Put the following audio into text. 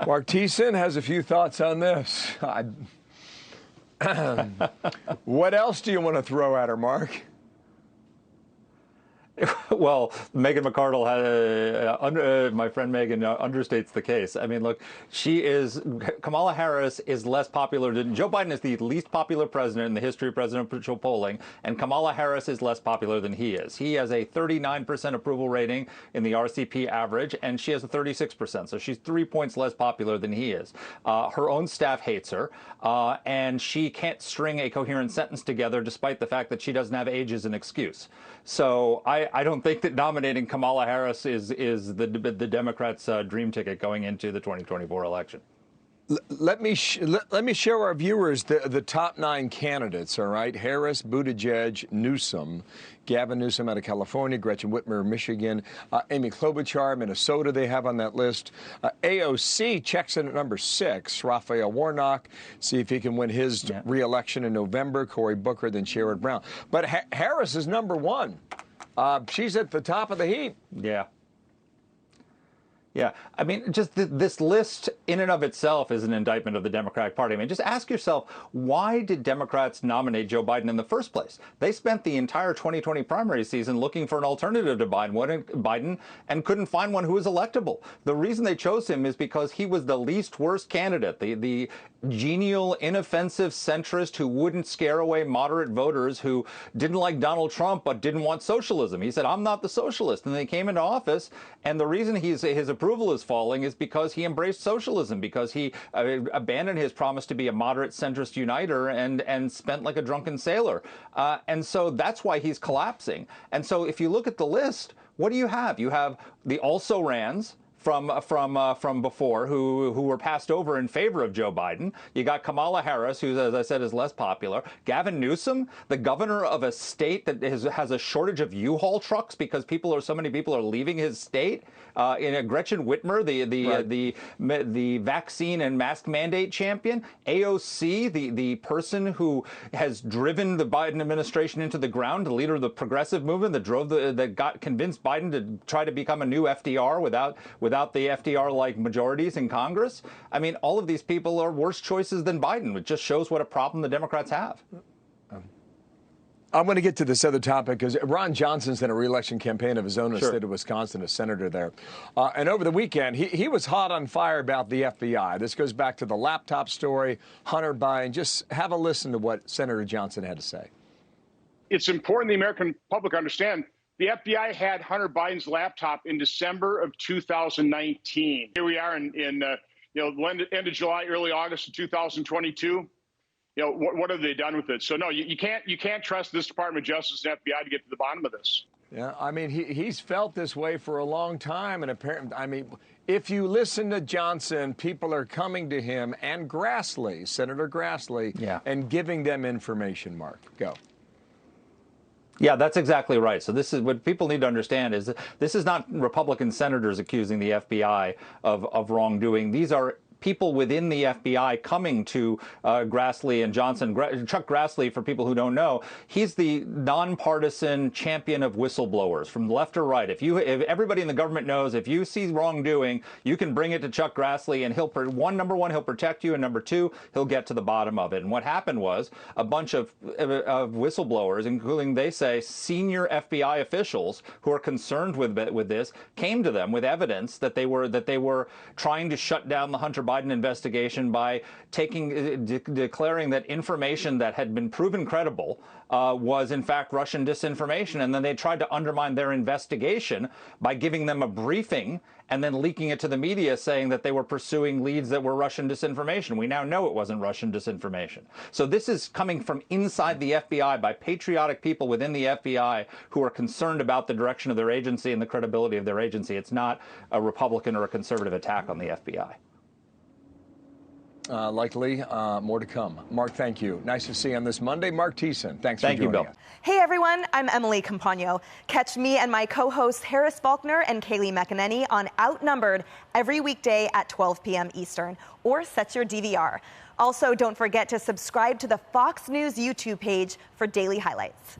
Marc Thiessen has a few thoughts on this. What else do you want to throw at her, Mark? Well, Megan McArdle, my friend Megan, understates the case. I mean, look, Kamala Harris is less popular than Joe Biden is the least popular president in the history of presidential polling, and Kamala Harris is less popular than he is. He has a 39% approval rating in the RCP average, and she has a 36%. So she's 3 points less popular than he is. Her own staff hates her, and she can't string a coherent sentence together despite the fact that she doesn't have age as an excuse. So I don't think that nominating Kamala Harris is the Democrats' dream ticket going into the 2024 election. Let me show our viewers the top 9 candidates, all right? Harris, Buttigieg, Newsom, Gavin Newsom out of California, Gretchen Whitmer, Michigan, Amy Klobuchar, Minnesota they have on that list. AOC checks in at number 6, Raphael Warnock, see if he can win his re-election in November, Cory Booker, then Sherrod Brown. But Harris is number 1. She's at the top of the heap. Yeah. Yeah, I mean, just this list in and of itself is an indictment of the Democratic Party. I mean, just ask yourself, why did Democrats nominate Joe Biden in the first place? They spent the entire 2020 primary season looking for an alternative to Biden and couldn't find one who was electable. The reason they chose him is because he was the least worst candidate, the genial, inoffensive centrist who wouldn't scare away moderate voters who didn't like Donald Trump but didn't want socialism. He said, I'm not the socialist. And they came into office, and the reason his approval is falling is because he embraced socialism, because he abandoned his promise to be a moderate centrist uniter and spent like a drunken sailor. And so that's why he's collapsing. And so if you look at the list, what do you have? You have the also-rans from before who were passed over in favor of Joe Biden. You got Kamala Harris, who, as I said, is less popular. Gavin Newsom, the governor of a state that has a shortage of U-Haul trucks because so many people are leaving his state. Gretchen Whitmer, the vaccine and mask mandate champion. AOC, the person who has driven the Biden administration into the ground, the leader of the progressive movement that convinced Biden to try to become a new FDR without the FDR-like majorities in Congress. I mean, all of these people are worse choices than Biden. It just shows what a problem the Democrats have. I'm going to get to this other topic because Ron Johnson's in a re-election campaign of his own in the state of Wisconsin, a senator there. And over the weekend, he was hot on fire about the FBI. This goes back to the laptop story, Hunter Biden. Just have a listen to what Senator Johnson had to say. It's important the American public understand the FBI had Hunter Biden's laptop in December of 2019. Here we are in end of July, early August of 2022. What have they done with it? So no, you can't trust this Department of Justice and FBI to get to the bottom of this. Yeah, I mean, he's felt this way for a long time, and apparently, I mean, if you listen to Johnson, people are coming to him and Grassley, Senator Grassley, and giving them information. Mark, go. Yeah, that's exactly right. So this is what people need to understand is that this is not Republican senators accusing the FBI of wrongdoing. These are people within the FBI coming to Grassley and Johnson. Chuck Grassley, for people who don't know, he's the nonpartisan champion of whistleblowers from left or right. If everybody in the government knows, if you see wrongdoing, you can bring it to Chuck Grassley, and number one, he'll protect you, and number two, he'll get to the bottom of it. And what happened was a bunch of whistleblowers, including, they say, senior FBI officials who are concerned with this, came to them with evidence that they were trying to shut down the Hunter Biden investigation by declaring that information that had been proven credible was in fact Russian disinformation, and then they tried to undermine their investigation by giving them a briefing and then leaking it to the media saying that they were pursuing leads that were Russian disinformation. We now know it wasn't Russian disinformation. So this is coming from inside the FBI by patriotic people within the FBI who are concerned about the direction of their agency and the credibility of their agency. It's not a Republican or a conservative attack on the FBI. Likely more to come. Mark, thank you. Nice to see you on this Monday. Marc Thiessen, thanks for joining us. Thank you, Bill. Hey, everyone. I'm Emily Campagno. Catch me and my co-hosts Harris Faulkner and Kaylee McEnany on Outnumbered every weekday at 12 p.m. Eastern, or set your DVR. Also, don't forget to subscribe to the Fox News YouTube page for daily highlights.